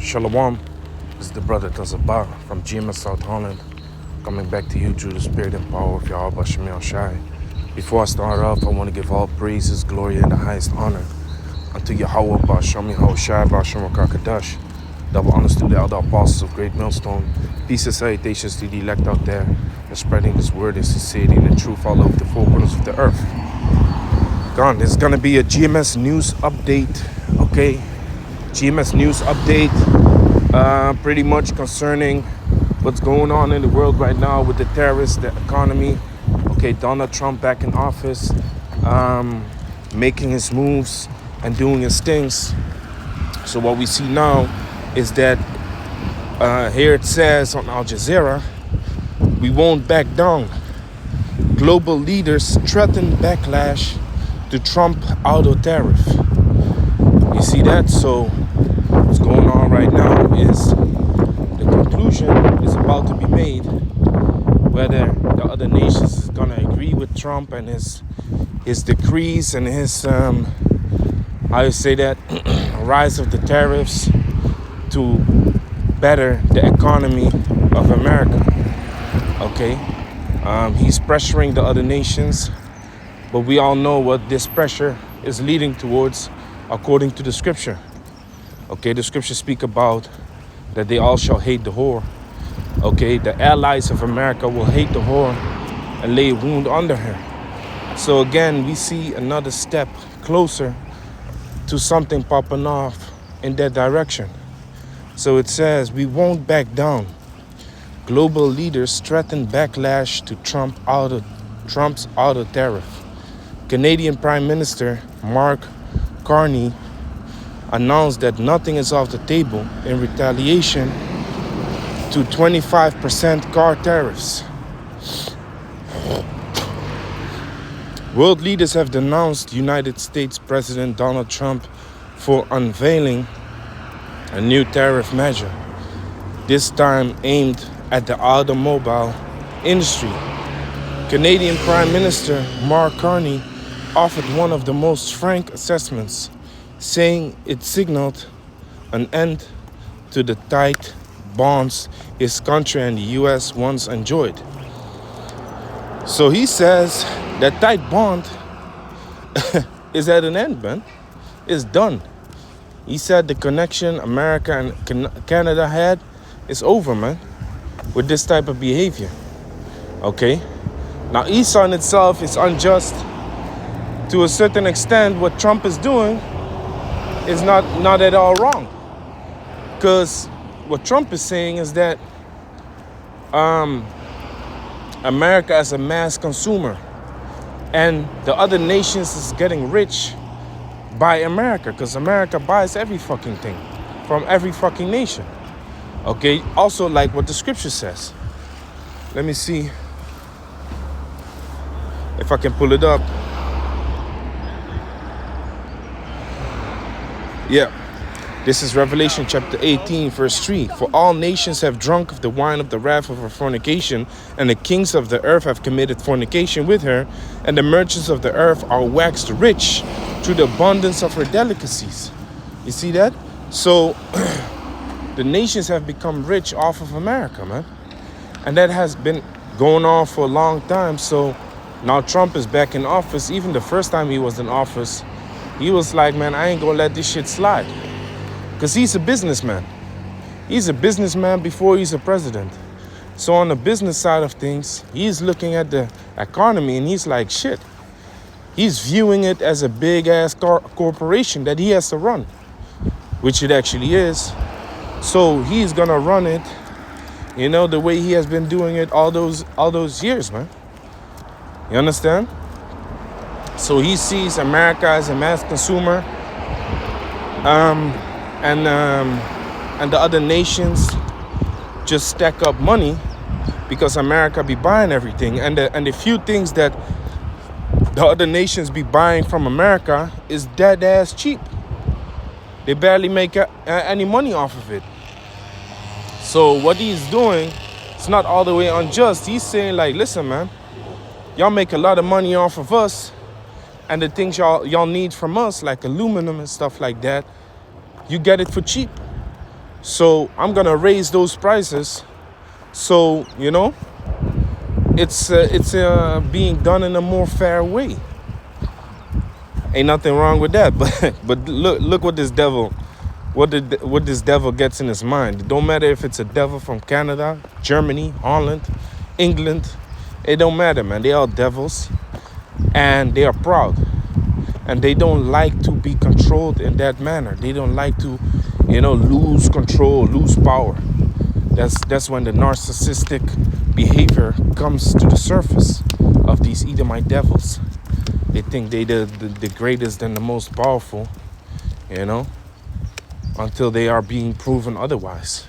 Shalom, this is the brother Tazabah from GMS South Holland, coming back to you through the spirit and power of Yahweh Shemel Shai. Before I start off, I want to give all praises, glory, and the highest honor unto Yahweh Ba'Shem Yahweh Shai Ba'Shem Rakakadash. Double honors to the elder apostles of Great Millstone. Peace and salutations to the elect out there and spreading this word in sincerity and the truth all over the four corners of the earth. There's going to be a GMS news update, okay? GMS news update, pretty much concerning what's going on in the world right now with the terrorists, the economy. Okay, Donald Trump back in office, making his moves and doing his things. So what we see now is that here it says on Al Jazeera, we won't back down. Global leaders threaten backlash to Trump auto tariff. You see that? So what's going on right now is the conclusion is about to be made whether the other nations is going to agree with Trump and his decrees and his rise of the tariffs to better the economy of America. Okay, he's pressuring the other nations, but we all know what this pressure is leading towards according to the scripture. Okay, the scriptures speak about that they all shall hate the whore. Okay, the allies of America will hate the whore and lay a wound under her. So again, we see another step closer to something popping off in that direction. So it says, we won't back down. Global leaders threaten backlash to Trump's auto tariff. Canadian Prime Minister Mark Carney announced that nothing is off the table in retaliation to 25% car tariffs. World leaders have denounced United States President Donald Trump for unveiling a new tariff measure, this time aimed at the automobile industry. Canadian Prime Minister Mark Carney offered one of the most frank assessments, saying it signaled an end to the tight bonds his country and the U.S. once enjoyed. So he says that tight bond is at an end, man. It's done. He said the connection America and Canada had is over, man, with this type of behavior. Okay? Now, Esau in itself is unjust. To a certain extent, what Trump is doing is not at all wrong. Because what Trump is saying is that America is a mass consumer and the other nations is getting rich by America because America buys every fucking thing from every fucking nation. Okay, also like what the scripture says. Let me see if I can pull it up. Yeah, this is Revelation chapter 18, verse 3. For all nations have drunk of the wine of the wrath of her fornication, and the kings of the earth have committed fornication with her, and the merchants of the earth are waxed rich through the abundance of her delicacies. You see that? So the nations have become rich off of America, man. And that has been going on for a long time. So now Trump is back in office. Even the first time he was in office, he was like, man, I ain't gonna let this shit slide. Because he's a businessman. He's a businessman before he's a president. So on the business side of things, he's looking at the economy and he's like, shit. He's viewing it as a big-ass corporation that he has to run, which it actually is. So he's gonna run it, you know, the way he has been doing it all those years, man. You understand? So he sees America as a mass consumer, and the other nations just stack up money because America be buying everything, and the few things that the other nations be buying from America is dead ass cheap. They barely make any money off of it. So what he's doing, it's not all the way unjust. He's saying like, listen, man, y'all make a lot of money off of us, and the things y'all need from us, like aluminum and stuff like that, you get it for cheap. So I'm gonna raise those prices. So it's being done in a more fair way. Ain't nothing wrong with that. But look what what this devil gets in his mind. It don't matter if it's a devil from Canada, Germany, Holland, England. It don't matter, man. They are devils, and they are proud, and they don't like to be controlled in that manner. They don't like to, lose control, lose power. That's when the narcissistic behavior comes to the surface of these Edomite devils. They think they the greatest and the most powerful, until they are being proven otherwise.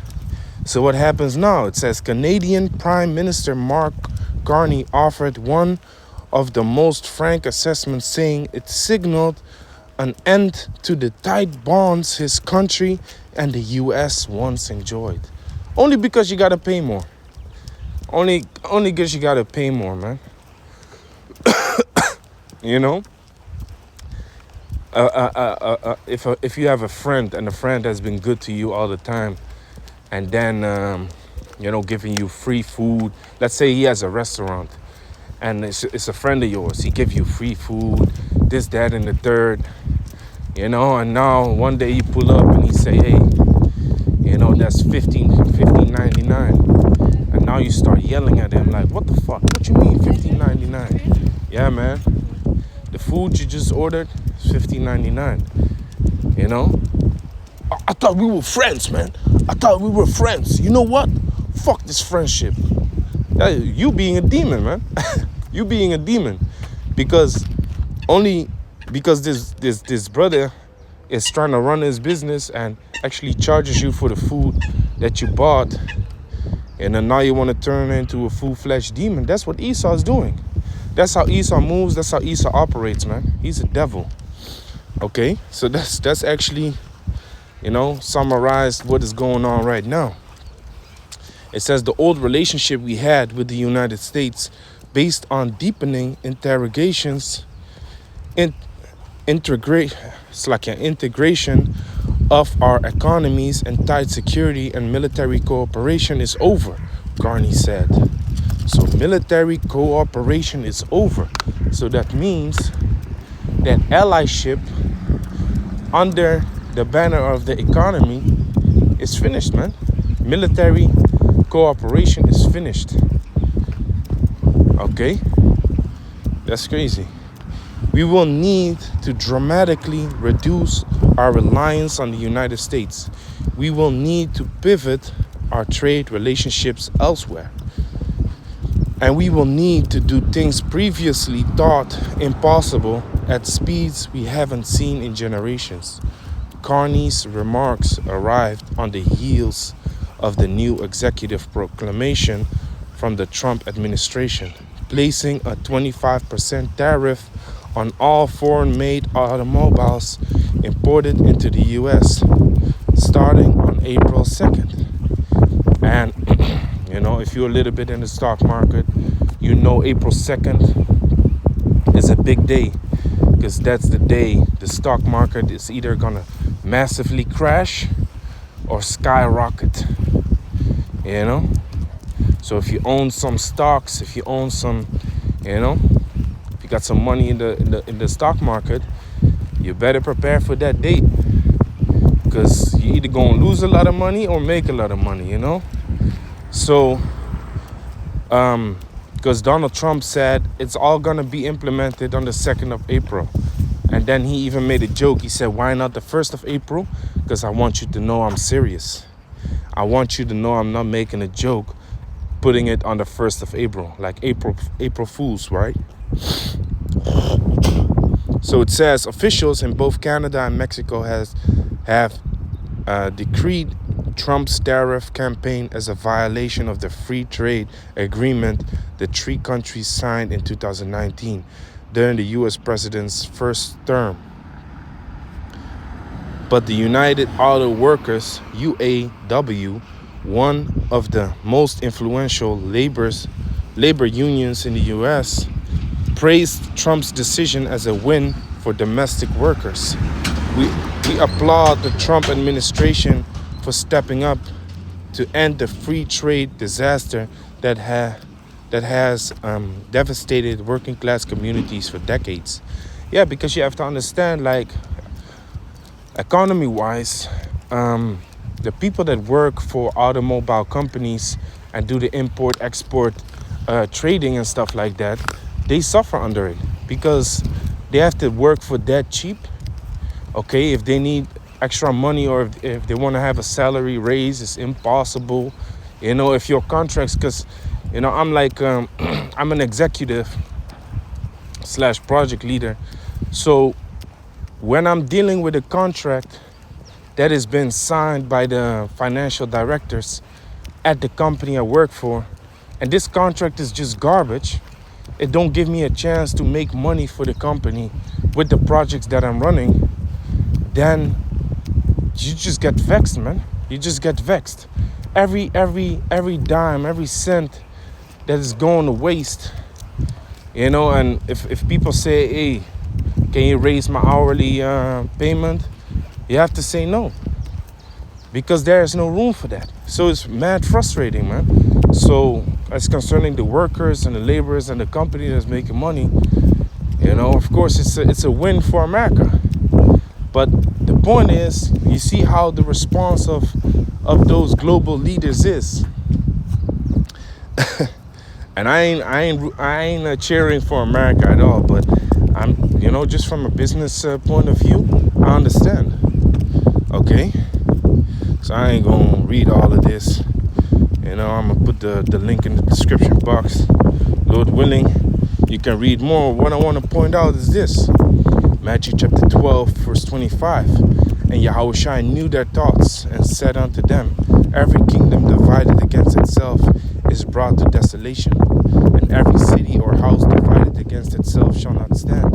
So what happens now? It says Canadian Prime Minister Mark Carney offered one of the most frank assessments, saying it signaled an end to the tight bonds his country and the US once enjoyed. Only because you gotta pay more. Only because you gotta pay more, man. If you have a friend and the friend has been good to you all the time, and then giving you free food. Let's say he has a restaurant, and it's a friend of yours. He gives you free food, this, that, and the third. And now one day you pull up and he say, hey, that's $15.99. And now you start yelling at him like, what the fuck? What you mean $15.99? Yeah, man. The food you just ordered is $15.99. I thought we were friends, man. I thought we were friends. You know what? Fuck this friendship. You being a demon, man. You being a demon. Because this brother is trying to run his business and actually charges you for the food that you bought, and then now you want to turn into a full-fledged demon. That's what Esau is doing. That's how Esau moves. That's how Esau operates, man. He's a devil. Okay, so that's actually, summarized what is going on right now. It says the old relationship we had with the United States, based on deepening interrogations, integration of our economies and tight security and military cooperation is over, Carney said. So military cooperation is over. So that means that allyship under the banner of the economy is finished, man. Military cooperation is finished. Okay? That's crazy. We will need to dramatically reduce our reliance on the United States. We will need to pivot our trade relationships elsewhere. And we will need to do things previously thought impossible at speeds we haven't seen in generations. Carney's remarks arrived on the heels of the new executive proclamation from the Trump administration, placing a 25% tariff on all foreign-made automobiles imported into the U.S. starting on April 2nd. And, if you're a little bit in the stock market, April 2nd is a big day, because that's the day the stock market is either going to massively crash or skyrocket. So if you own some stocks, if you own some, if you got some money in the stock market, you better prepare for that date, because you either gonna lose a lot of money or make a lot of money. So because Donald Trump said it's all gonna be implemented on the 2nd of April. And then he even made a joke. He said, why not the 1st of April? Because I want you to know I'm serious. I want you to know I'm not making a joke putting it on the 1st of April, like April Fools, right? So it says officials in both Canada and Mexico have decreed Trump's tariff campaign as a violation of the free trade agreement the three countries signed in 2019 during the U.S. president's first term. But the United Auto Workers, UAW, one of the most influential labor unions in the U.S., praised Trump's decision as a win for domestic workers. We applaud the Trump administration for stepping up to end the free trade disaster that has devastated working class communities for decades. Yeah, because you have to understand, like, economy wise, the people that work for automobile companies and do the import export trading and stuff like that, they suffer under it because they have to work for that cheap. Okay, if they need extra money or if they want to have a salary raise, it's impossible. If your contracts, because I'm like I'm an executive / project leader, so when I'm dealing with a contract that has been signed by the financial directors at the company I work for, and this contract is just garbage, it don't give me a chance to make money for the company with the projects that I'm running, then you just get vexed, man. You just get vexed. Every dime, every cent that is going to waste, and if people say, hey, can you raise my hourly payment? You have to say no, because there is no room for that. So it's mad frustrating, man. So as concerning the workers and the laborers and the company that's making money, of course it's a win for America. But the point is, you see how the response of those global leaders is. And I ain't cheering for America at all, but I'm just from a business point of view, I understand. Okay, so I ain't gonna read all of this. I'm gonna put the link in the description box. Lord willing, you can read more. What I want to point out is this: Matthew chapter 12, verse 25. And Yahushua knew their thoughts and said unto them, every kingdom divided against itself is brought to desolation, and every city or house divided against itself shall not stand.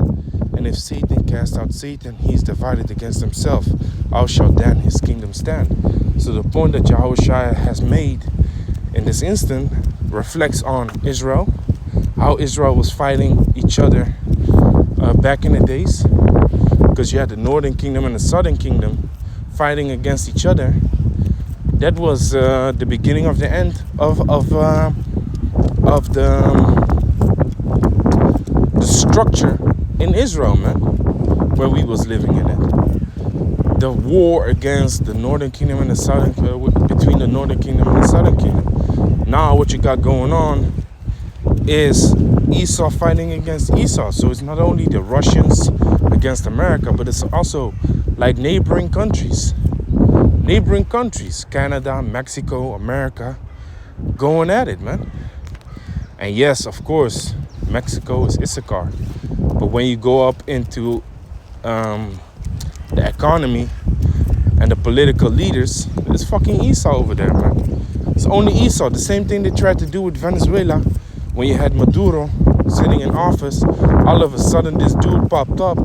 And if Satan cast out Satan, he is divided against himself. How shall then his kingdom stand? So the point that Yahushua has made in this instant reflects on Israel, how Israel was fighting each other back in the days, because you had the northern kingdom and the southern kingdom fighting against each other. That was the beginning of the end of the structure in Israel, man, where we was living in it. The war against the northern kingdom and the southern, between the northern kingdom and the southern kingdom. Now what you got going on is Esau fighting against Esau. So it's not only the Russians against America, but it's also like neighboring countries, Canada, Mexico, America, going at it, man. And yes, of course, Mexico is Issachar. But when you go up into the economy and the political leaders, it's fucking Esau over there, man. It's only Esau. The same thing they tried to do with Venezuela. When you had Maduro sitting in office, all of a sudden this dude popped up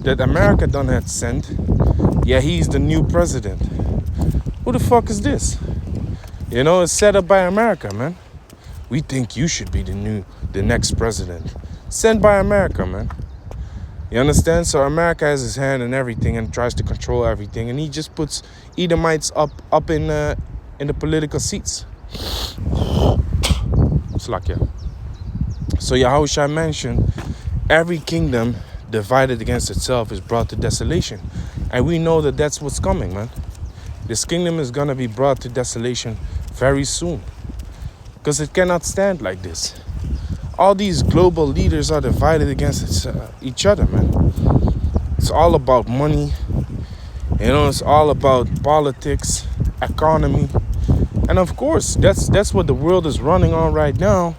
that America done had sent. Yeah, he's the new president. Who the fuck is this? It's set up by America, man. We think you should be the next president. Sent by America, man. You understand? So America has his hand in everything and tries to control everything, and he just puts Edomites up in the political seats. Slakia. So Yahushua mentioned every kingdom divided against itself is brought to desolation. And we know that that's what's coming, man. This kingdom is going to be brought to desolation very soon, because it cannot stand like this. All these global leaders are divided against each other, man. It's all about money. It's all about politics, economy. And of course, that's what the world is running on right now.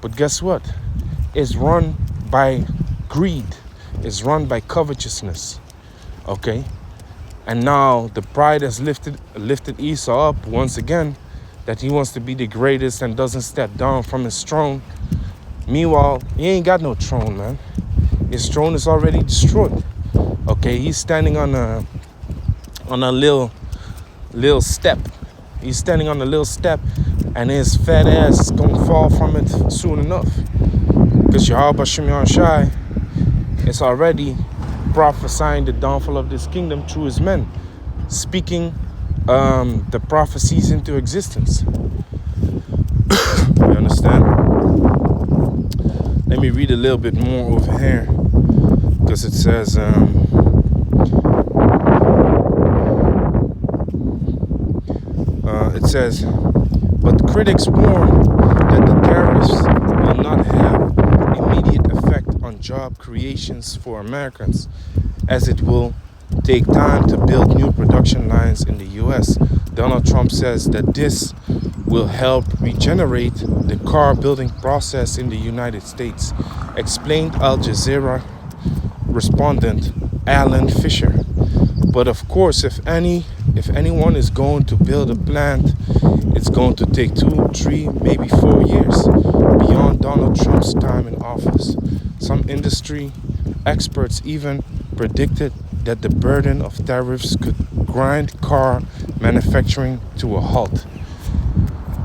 But guess what? It's run by greed. It's run by covetousness. Okay? And now the pride has lifted Esau up once again, that he wants to be the greatest and doesn't step down from his throne. Meanwhile, he ain't got no throne, man. His throne is already destroyed. Okay, he's standing on a little step. He's standing on a little step, and his fat ass is gonna fall from it soon enough. Because Yahweh Shimon Shai is already prophesying the downfall of this kingdom through his men, speaking the prophecies into existence. You understand? Let me read a little bit more over here, because it says but critics warn that the tariffs will not have immediate effect on job creations for Americans, as it will take time to build new production lines in the US. Donald Trump says that this will help regenerate the car building process in the United States, explained Al Jazeera respondent Alan Fisher. But of course, if anyone is going to build a plant, it's going to take 2, 3, maybe 4 years beyond Donald Trump's time in office. Some industry experts even predicted that the burden of tariffs could grind car manufacturing to a halt.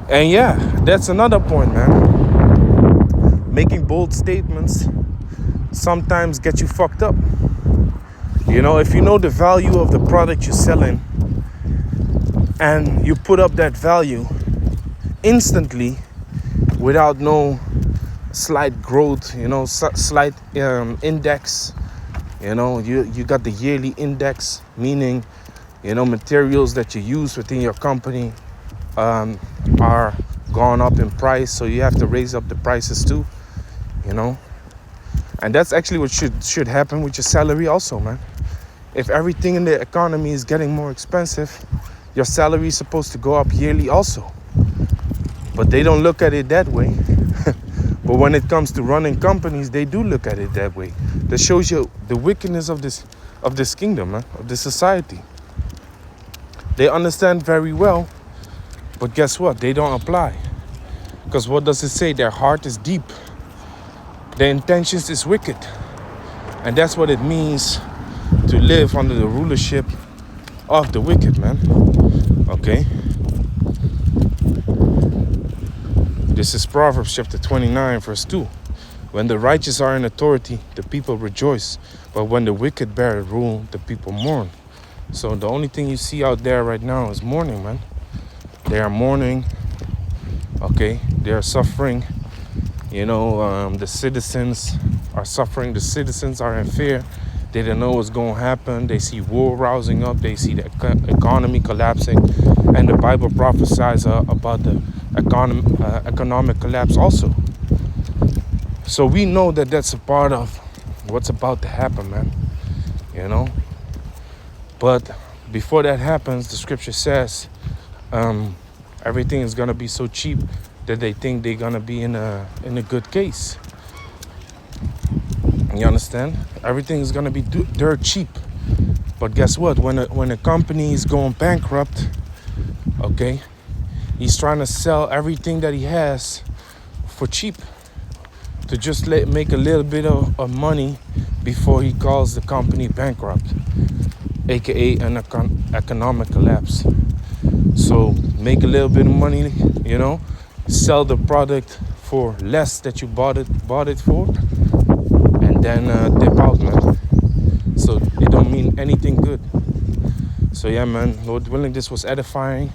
And yeah, that's another point, man. Making bold statements sometimes get you fucked up. You know, if you know the value of the product you're selling and you put up that value instantly without no slight growth, you know, slight index, you know, you got the yearly index, meaning, you know, materials that you use within your company are gone up in price, so you have to raise up the prices too, you know. And that's actually what should happen with your salary also, man. If everything in the economy is getting more expensive, your salary is supposed to go up yearly also. But they don't look at it that way. But when it comes to running companies, they do look at it that way. That shows you the wickedness of this kingdom, man, of this society. They understand very well, but guess what? They don't apply. Because what does it say? Their heart is deep. Their intentions is wicked. And that's what it means to live under the rulership of the wicked, man. Okay? This is Proverbs chapter 29, verse 2. When the righteous are in authority, the people rejoice. But when the wicked bear rule, the people mourn. So the only thing you see out there right now is mourning, man. They are mourning. Okay? They are suffering. You know, the citizens are suffering. The citizens are in fear. They don't know what's going to happen. They see war rousing up. They see the economy collapsing. And the Bible prophesies about the economic collapse also. So we know that that's a part of what's about to happen, man. You know? But before that happens, the scripture says everything is going to be so cheap that they think they're going to be in a good case. You understand? Everything is going to be dirt cheap. But guess what? When a company is going bankrupt, okay, he's trying to sell everything that he has for cheap to just make a little bit of money before he calls the company bankrupt, aka an economic collapse. So make a little bit of money, you know, sell the product for less that you bought it for, and then dip out, man. So it don't mean anything good. So yeah, man, Lord willing, this was edifying.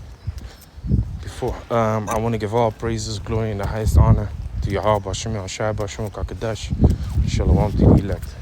Before I want to give all praises, glory, and the highest honor to Yahweh, Bashem, Shai, Bashem, Kakadash, Shalom to the elect.